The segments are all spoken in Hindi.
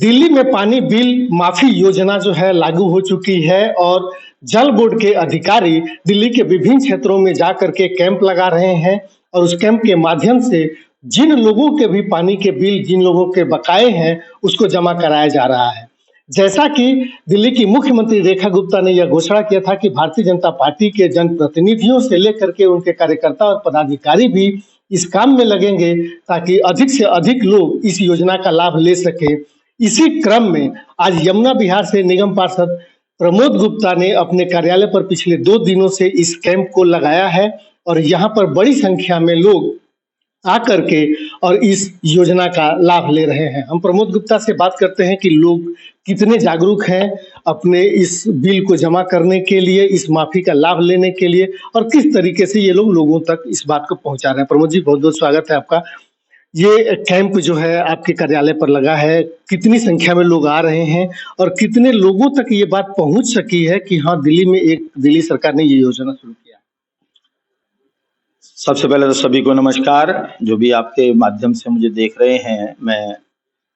दिल्ली में पानी बिल माफी योजना जो है लागू हो चुकी है और जल बोर्ड के अधिकारी दिल्ली के विभिन्न क्षेत्रों में जा करके कैंप लगा रहे हैं और उस कैंप के माध्यम से जिन लोगों के भी पानी के बिल जिन लोगों के बकाए हैं उसको जमा कराया जा रहा है। जैसा कि दिल्ली की मुख्यमंत्री रेखा गुप्ता ने यह घोषणा किया था कि भारतीय जनता पार्टी के जनप्रतिनिधियों से लेकर के उनके कार्यकर्ता और पदाधिकारी भी इस काम में लगेंगे ताकि अधिक से अधिक लोग इस योजना का लाभ ले सके। इसी क्रम में आज यमुना विहार से निगम पार्षद प्रमोद गुप्ता ने अपने कार्यालय पर पिछले 2 दिनों से इस कैंप को लगाया है और यहाँ पर बड़ी संख्या में लोग आकर के और इस योजना का लाभ ले रहे हैं। हम प्रमोद गुप्ता से बात करते हैं कि लोग कितने जागरूक हैं अपने इस बिल को जमा करने के लिए, इस माफी का लाभ लेने के लिए और किस तरीके से ये लोग लोगों तक इस बात को पहुंचा रहे हैं। प्रमोद जी, बहुत बहुत स्वागत है आपका। ये कैंप जो है आपके कार्यालय पर लगा है, कितनी संख्या में लोग आ रहे हैं और कितने लोगों तक ये बात पहुंच सकी है कि हाँ, दिल्ली सरकार ने ये योजना शुरू किया? सबसे पहले तो सभी को नमस्कार। जो भी आपके माध्यम से मुझे देख रहे हैं, मैं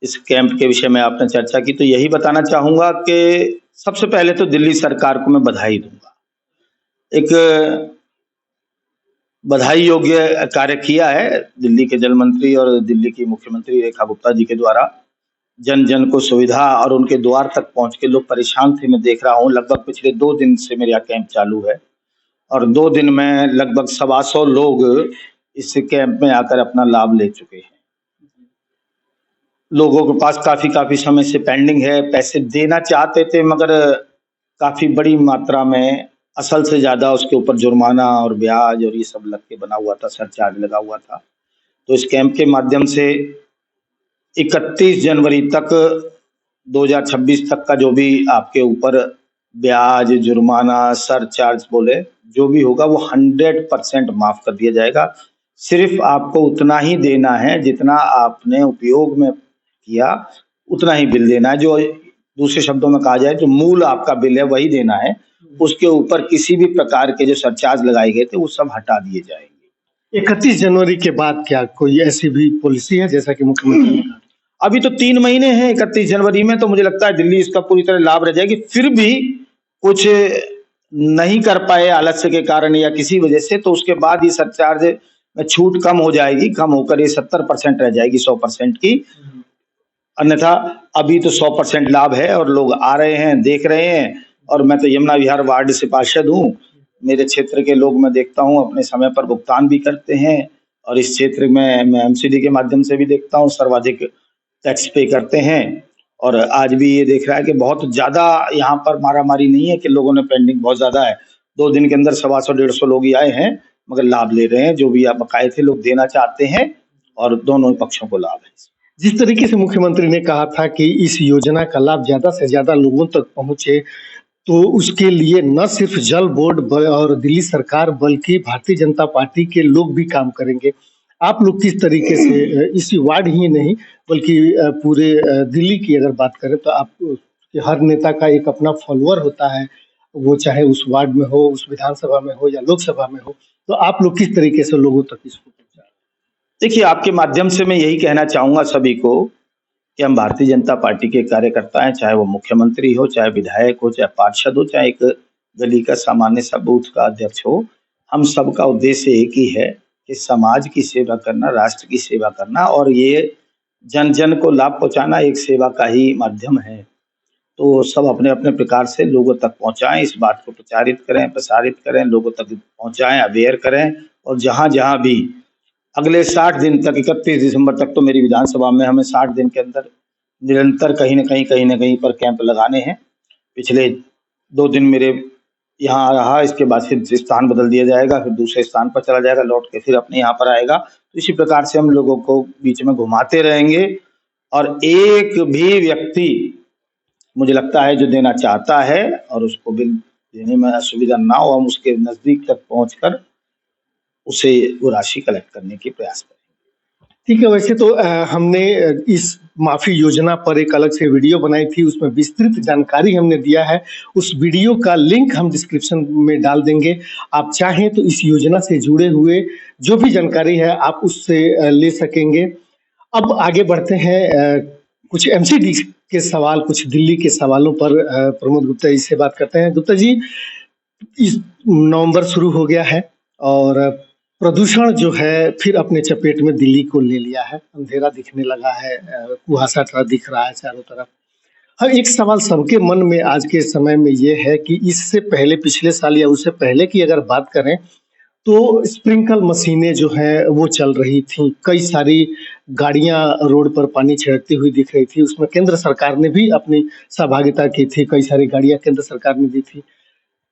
इस कैंप के विषय में आपने चर्चा की तो यही बताना चाहूंगा कि सबसे पहले तो दिल्ली सरकार को मैं बधाई दूंगा। एक बधाई योग्य कार्य किया है दिल्ली के जल मंत्री और दिल्ली की मुख्यमंत्री रेखा गुप्ता जी के द्वारा। जन जन को सुविधा और उनके द्वार तक पहुंच के लोग परेशान थे। मैं देख रहा हूं लगभग पिछले 2 दिन से मेरा कैंप चालू है और 2 दिन में लगभग 125 लोग इस कैंप में आकर अपना लाभ ले चुके हैं। लोगों के पास काफी समय से पेंडिंग है, पैसे देना चाहते थे मगर काफी बड़ी मात्रा में असल से ज्यादा उसके ऊपर जुर्माना और ब्याज और ये सब लग के बना हुआ था, सरचार्ज लगा हुआ था। तो इस कैंप के माध्यम से 31 जनवरी तक 2026 तक का जो भी आपके ऊपर ब्याज, जुर्माना, सरचार्ज बोले जो भी होगा वो 100% माफ कर दिया जाएगा। सिर्फ आपको उतना ही देना है जितना आपने उपयोग में किया, उतना ही बिल देना है। जो दूसरे शब्दों में कहा जाए जो मूल आपका बिल है वही देना है। उसके ऊपर किसी भी प्रकार के जो सरचार्ज लगाए गए थे वो सब हटा दिए जाएंगे। 31 जनवरी के बाद क्या कोई ऐसी भी पॉलिसी है जैसा कि मुख्यमंत्री ने कहा? अभी तो 3 महीने हैं। 31 जनवरी में तो मुझे लगता है दिल्ली इसका पूरी तरह लाभ रह जाएगी। फिर भी कुछ नहीं कर पाए आलस्य के कारण या किसी वजह से, तो उसके बाद ये सरचार्ज में छूट कम हो जाएगी, कम होकर ये 70% रह जाएगी 100% की। अन्यथा अभी तो 100% लाभ है और लोग आ रहे हैं, देख रहे हैं। और मैं तो यमुना विहार वार्ड से पार्षद हूँ। मेरे क्षेत्र के लोग मैं देखता हूँ अपने समय पर भुगतान भी करते हैं और इस क्षेत्र में मैं एमसीडी के माध्यम से भी देखता हूँ सर्वाधिक टैक्स पे करते हैं। और आज भी ये देख रहा है कि बहुत ज्यादा यहाँ पर मारामारी नहीं है कि लोगों ने पेंडिंग बहुत ज्यादा है। 2 दिन के अंदर 125-150 लोग ही आए हैं मगर लाभ ले रहे हैं। जो भी आप बकाये थे लोग देना चाहते हैं और दोनों पक्षों को लाभ है। जिस तरीके से मुख्यमंत्री ने कहा था कि इस योजना का लाभ ज्यादा से ज्यादा लोगों तक पहुंचे, तो उसके लिए न सिर्फ जल बोर्ड और दिल्ली सरकार बल्कि भारतीय जनता पार्टी के लोग भी काम करेंगे। आप लोग किस तरीके से इस वार्ड ही नहीं बल्कि पूरे दिल्ली की अगर बात करें तो आप हर नेता का एक अपना फॉलोअर होता है, वो चाहे उस वार्ड में हो, उस विधानसभा में हो या लोकसभा में हो, तो आप लोग किस तरीके से लोगों तक इसको पहुंचा रहे हैं? देखिए, आपके माध्यम से मैं यही कहना चाहूंगा सभी को कि हम भारतीय जनता पार्टी के कार्यकर्ता हैं, चाहे वो मुख्यमंत्री हो, चाहे विधायक हो, चाहे पार्षद हो, चाहे एक गली का सामान्य सा बूथ का अध्यक्ष हो। हम सबका उद्देश्य एक ही है कि समाज की सेवा करना, राष्ट्र की सेवा करना और ये जन जन को लाभ पहुंचाना एक सेवा का ही माध्यम है। तो सब अपने अपने प्रकार से लोगों तक पहुंचाएं, इस बात को प्रचारित करें, प्रसारित करें, लोगों तक पहुंचाएं, अवेयर करें। और जहां जहां भी अगले 60 दिन तक, 31 दिसंबर तक तो मेरी विधानसभा में हमें 60 दिन के अंदर निरंतर कहीं न कहीं पर कैंप लगाने हैं। पिछले 2 दिन मेरे यहाँ रहा, इसके बाद फिर स्थान बदल दिया जाएगा, फिर दूसरे स्थान पर चला जाएगा, लौट के फिर अपने यहाँ पर आएगा। तो इसी प्रकार से हम लोगों को बीच में घुमाते रहेंगे और एक भी व्यक्ति मुझे लगता है जो देना चाहता है और उसको बिल देने में असुविधा ना हो, हम उसके नजदीक तक पहुंचकर उसे वो राशि कलेक्ट करने की प्रयास करें। ठीक है, वैसे तो हमने इस माफी योजना पर एक अलग से वीडियो बनाई थी, उसमें विस्तृत जानकारी हमने दिया है। उस वीडियो का लिंक हम डिस्क्रिप्शन में डाल देंगे। आप चाहें तो इस योजना से जुड़े हुए जो भी जानकारी है आप उससे ले सकेंगे। अब आगे बढ़ते हैं कुछ एमसीडी के सवाल, कुछ दिल्ली के सवालों पर प्रमोद गुप्ता जी से बात करते हैं। गुप्ता जी, इस नवंबर शुरू हो गया है और प्रदूषण जो है फिर अपने चपेट में दिल्ली को ले लिया है। अंधेरा दिखने लगा है, कुहासा सा दिख रहा है चारों तरफ। हाँ, एक सवाल सबके मन में आज के समय में ये है कि इससे पहले पिछले साल या उससे पहले की अगर बात करें तो स्प्रिंकल मशीनें जो हैं वो चल रही थीं। कई सारी गाड़ियां रोड पर पानी छिड़कती हुई दिख रही थी। उसमें केंद्र सरकार ने भी अपनी सहभागिता की थी। कई सारी गाड़ियां केंद्र सरकार ने दी थी।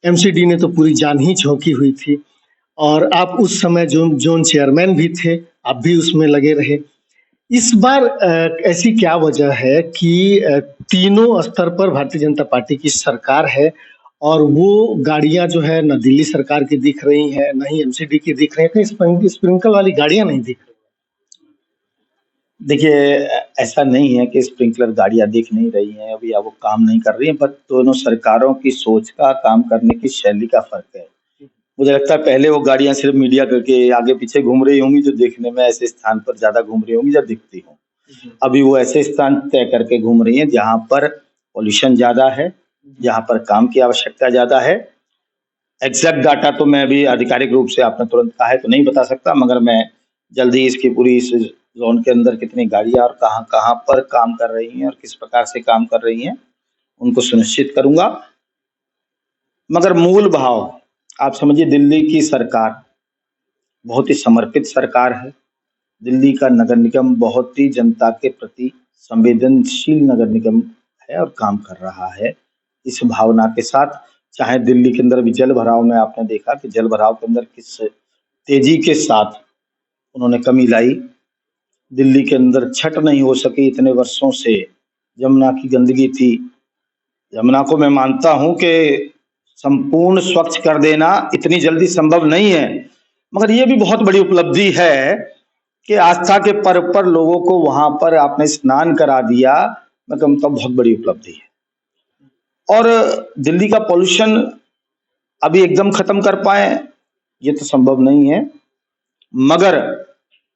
एमसीडी ने तो पूरी जान ही झोंकी हुई थी और आप उस समय जोन जोन चेयरमैन भी थे, आप भी उसमें लगे रहे। इस बार ऐसी क्या वजह है कि तीनों स्तर पर भारतीय जनता पार्टी की सरकार है और वो गाड़ियां जो है न दिल्ली सरकार की दिख रही हैं, न ही एमसीडी की दिख रही है, कहीं स्प्रिंकल वाली गाड़ियां नहीं दिख रही। देखिए, ऐसा नहीं है कि स्प्रिंकलर गाड़ियां दिख नहीं रही हैं अभी या वो काम नहीं कर रही हैं, बस दोनों सरकारों की सोच का, काम करने की शैली का फर्क है। मुझे लगता है पहले वो गाड़ियां सिर्फ मीडिया करके आगे पीछे घूम रही होंगी, जो देखने में ऐसे स्थान पर ज्यादा घूम रही होंगी जब दिखती हों। अभी वो ऐसे स्थान तय करके घूम रही हैं जहां पर पॉल्यूशन ज्यादा है, जहां पर काम की आवश्यकता ज्यादा है। एग्जैक्ट डाटा तो मैं अभी आधिकारिक रूप से आपने तुरंत कहा है तो नहीं बता सकता, मगर मैं जल्दी इसकी पूरी इस जोन के अंदर कितनी गाड़ियां और कहाँ कहाँ पर काम कर रही हैं और किस प्रकार से काम कर रही हैं उनको सुनिश्चित करूंगा। मगर मूल भाव आप समझिए, दिल्ली की सरकार बहुत ही समर्पित सरकार है। दिल्ली का नगर निगम बहुत ही जनता के प्रति संवेदनशील नगर निगम है और काम कर रहा है इस भावना के साथ। चाहे दिल्ली के अंदर भी जल भराव में आपने देखा कि जल भराव के अंदर किस तेजी के साथ उन्होंने कमी लाई। दिल्ली के अंदर छठ नहीं हो सकी इतने वर्षों से, यमुना की गंदगी थी। यमुना को मैं मानता हूं कि संपूर्ण स्वच्छ कर देना इतनी जल्दी संभव नहीं है, मगर ये भी बहुत बड़ी उपलब्धि है कि आस्था के पर्व पर लोगों को वहां पर आपने स्नान करा दिया। मैं कहता हूं बहुत बड़ी उपलब्धि है। और दिल्ली का पॉल्यूशन अभी एकदम खत्म कर पाए ये तो संभव नहीं है, मगर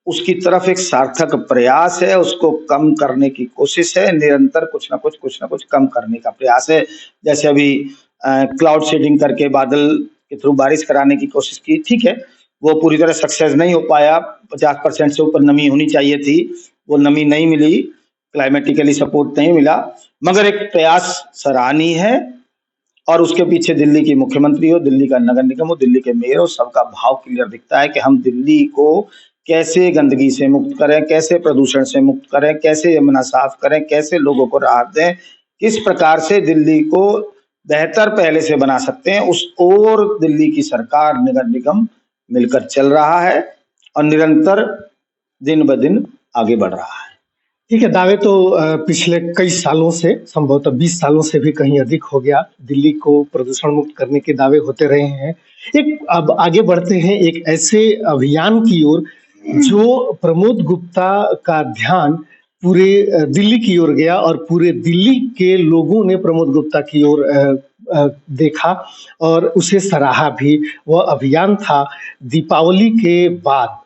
उसकी तरफ एक सार्थक प्रयास है, उसको कम करने की कोशिश है। निरंतर कुछ ना कुछ कम करने का प्रयास है। जैसे अभी क्लाउड सीडिंग करके बादल के थ्रू बारिश कराने की कोशिश की, ठीक है, वो पूरी तरह सक्सेस नहीं हो पाया। 50% से ऊपर नमी होनी चाहिए थी, वो नमी नहीं मिली, क्लाइमेटिकली सपोर्ट नहीं मिला, मगर एक प्रयास सराहनीय है। और उसके पीछे दिल्ली की मुख्यमंत्री हो, दिल्ली का नगर निगम हो, दिल्ली के मेयर हो, सबका भाव क्लियर दिखता है कि हम दिल्ली को कैसे गंदगी से मुक्त करें, कैसे प्रदूषण से मुक्त करें, कैसे यमुना साफ करें, कैसे लोगों को राहत दें, किस प्रकार से दिल्ली को बेहतर पहले से बना सकते हैं। उस ओर दिल्ली की सरकार, नगर निगम मिलकर चल रहा है और निरंतर दिन ब दिन आगे बढ़ रहा है। ठीक है, दावे तो पिछले कई सालों से, संभवतः 20 सालों से भी कहीं अधिक हो गया, दिल्ली को प्रदूषण मुक्त करने के दावे होते रहे हैं। अब आगे बढ़ते हैं एक ऐसे अभियान की ओर जो प्रमोद गुप्ता का ध्यान पूरे दिल्ली की ओर गया और पूरे दिल्ली के लोगों ने प्रमोद गुप्ता की ओर देखा और उसे सराहा भी। वह अभियान था दीपावली के बाद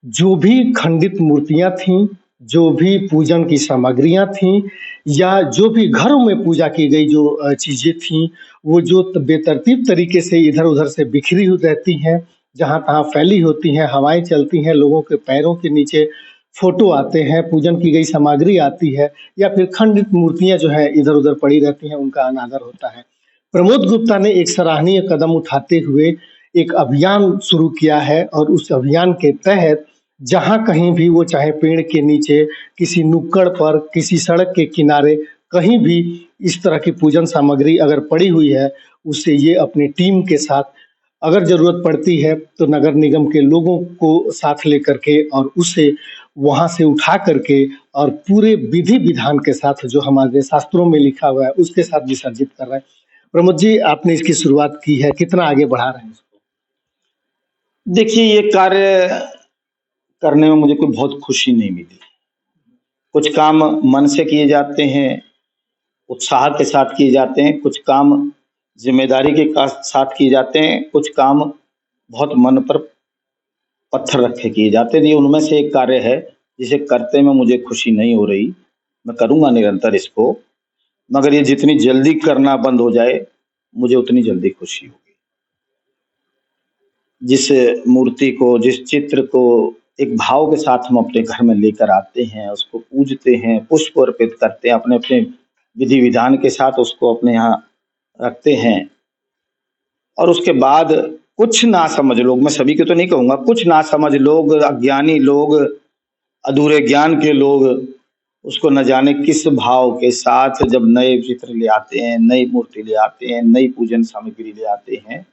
जो भी खंडित मूर्तियां थीं, जो भी पूजन की सामग्रियां थीं या जो भी घरों में पूजा की गई जो चीजें थीं, वो जो बेतरतीब तरीके से इधर उधर से बिखरी हुई रहती हैं, जहां तहां फैली होती हैं, हवाएं चलती हैं, लोगों के पैरों के नीचे फोटो आते हैं, पूजन की गई सामग्री आती है या फिर खंडित मूर्तियां जो है इधर उधर पड़ी रहती हैं, उनका अनादर होता है। प्रमोद गुप्ता ने एक सराहनीय कदम उठाते हुए एक अभियान शुरू किया है और उस अभियान के तहत जहां कहीं भी वो, चाहे पेड़ के नीचे, किसी नुक्कड़ पर, किसी सड़क के किनारे, कहीं भी इस तरह की पूजन सामग्री अगर पड़ी हुई है, उसे ये अपनी टीम के साथ, अगर जरूरत पड़ती है तो नगर निगम के लोगों को साथ लेकर के और उसे वहां से उठा करके और पूरे विधि विधान के साथ जो हमारे शास्त्रों में लिखा हुआ है उसके साथ विसर्जित कर रहे हैं। प्रमोद जी, आपने इसकी शुरुआत की है, कितना आगे बढ़ा रहे हैं इसको? देखिए, ये कार्य करने में मुझे कोई बहुत खुशी नहीं मिली। कुछ काम मन से किए जाते हैं, उत्साह के साथ किए जाते हैं, कुछ काम जिम्मेदारी के साथ किए जाते हैं, कुछ काम बहुत मन पर पत्थर रखे किए जाते हैं। ये उनमें से एक कार्य है जिसे करते में मुझे खुशी नहीं हो रही। मैं करूंगा निरंतर इसको, मगर ये जितनी जल्दी करना बंद हो जाए मुझे उतनी जल्दी खुशी होगी। जिस मूर्ति को, जिस चित्र को एक भाव के साथ हम अपने घर में लेकर आते हैं, उसको पूजते हैं, पुष्प अर्पित करते हैं, अपने अपने विधि विधान के साथ उसको अपने यहाँ रखते हैं, और उसके बाद कुछ नासमझ लोग, मैं सभी के तो नहीं कहूंगा, कुछ नासमझ लोग, अज्ञानी लोग, अधूरे ज्ञान के लोग उसको न जाने किस भाव के साथ जब नए चित्र ले आते हैं, नई मूर्ति ले आते हैं, नई पूजन सामग्री ले आते हैं,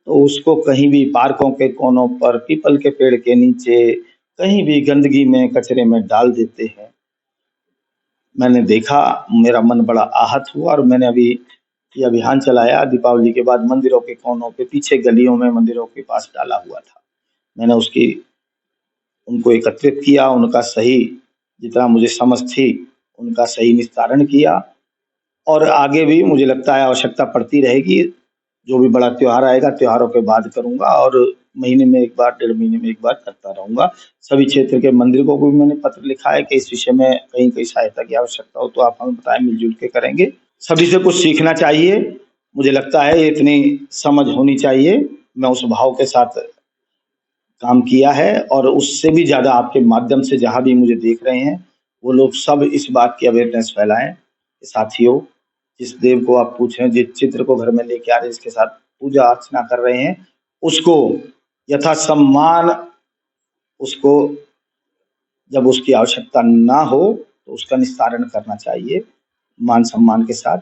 तो उसको कहीं भी पार्कों के कोनों पर, पीपल के पेड़ के नीचे, कहीं भी गंदगी में, कचरे में डाल देते हैं। मैंने देखा, मेरा मन बड़ा आहत हुआ, और मैंने अभी ये अभियान चलाया दीपावली के बाद, मंदिरों के कोनों पे, पीछे गलियों में, मंदिरों के पास डाला हुआ था। मैंने उनको एकत्रित किया, उनका सही, जितना मुझे समझ थी, उनका सही निस्तारण किया, और आगे भी मुझे लगता है आवश्यकता पड़ती रहेगी। जो भी बड़ा त्योहार आएगा, त्योहारों के बाद करूंगा, और महीने में एक बार, 1.5 महीने में एक बार करता रहूंगा। सभी क्षेत्र के मंदिरों को भी मैंने पत्र लिखा है कि इस विषय में कहीं कहीं सहायता की आवश्यकता हो तो आप हमें बताएं, मिलजुल के करेंगे। सभी से कुछ सीखना चाहिए, मुझे लगता है इतनी समझ होनी चाहिए। मैं उस भाव के साथ काम किया है, और उससे भी ज्यादा आपके माध्यम से जहां भी मुझे देख रहे हैं, वो लोग सब इस बात की अवेयरनेस फैलाएं। साथियों, जिस देव को आप पूछ रहे हैं, जिस चित्र को घर में लेके आ रहे हैं, इसके साथ पूजा अर्चना कर रहे हैं, उसको यथासम्मान, उसको जब उसकी आवश्यकता ना हो तो उसका निस्तारण करना चाहिए मान सम्मान के साथ।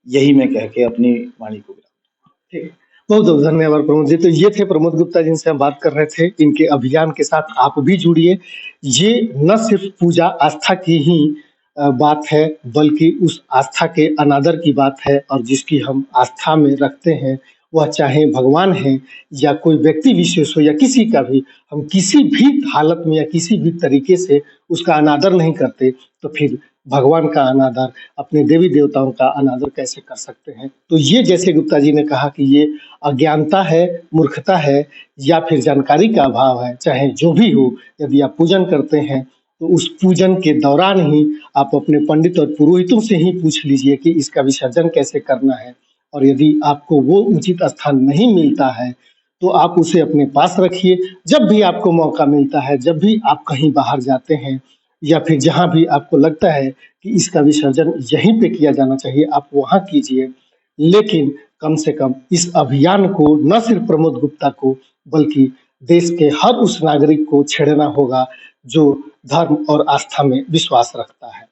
यही मैं कह के अपनी वाणी को विराम। ठीक, बहुत बहुत धन्यवाद प्रमोद जी। तो ये थे प्रमोद गुप्ता जिनसे हम बात कर रहे थे। इनके अभियान के साथ आप भी जुड़िए। ये न सिर्फ पूजा आस्था की ही बात है, बल्कि उस आस्था के अनादर की बात है, और जिसकी हम आस्था में रखते हैं, वह चाहे भगवान है या कोई व्यक्ति विशेष हो या किसी का भी, हम किसी भी हालत में या किसी भी तरीके से उसका अनादर नहीं करते, तो फिर भगवान का अनादर, अपने देवी देवताओं का अनादर कैसे कर सकते हैं। तो ये, जैसे गुप्ता जी ने कहा कि ये अज्ञानता है, मूर्खता है, या फिर जानकारी का अभाव है। चाहे जो भी हो, यदि आप पूजन करते हैं तो उस पूजन के दौरान ही आप अपने पंडित और पुरोहितों से ही पूछ लीजिए कि इसका विसर्जन कैसे करना है। और यदि आपको वो उचित स्थान नहीं मिलता है तो आप उसे अपने पास रखिए। जब भी आपको मौका मिलता है, जब भी आप कहीं बाहर जाते हैं, या फिर जहाँ भी आपको लगता है कि इसका विसर्जन यहीं पे किया जाना चाहिए, आप वहाँ कीजिए। लेकिन कम से कम इस अभियान को न सिर्फ प्रमोद गुप्ता को, बल्कि देश के हर उस नागरिक को छेड़ना होगा जो धर्म और आस्था में विश्वास रखता है।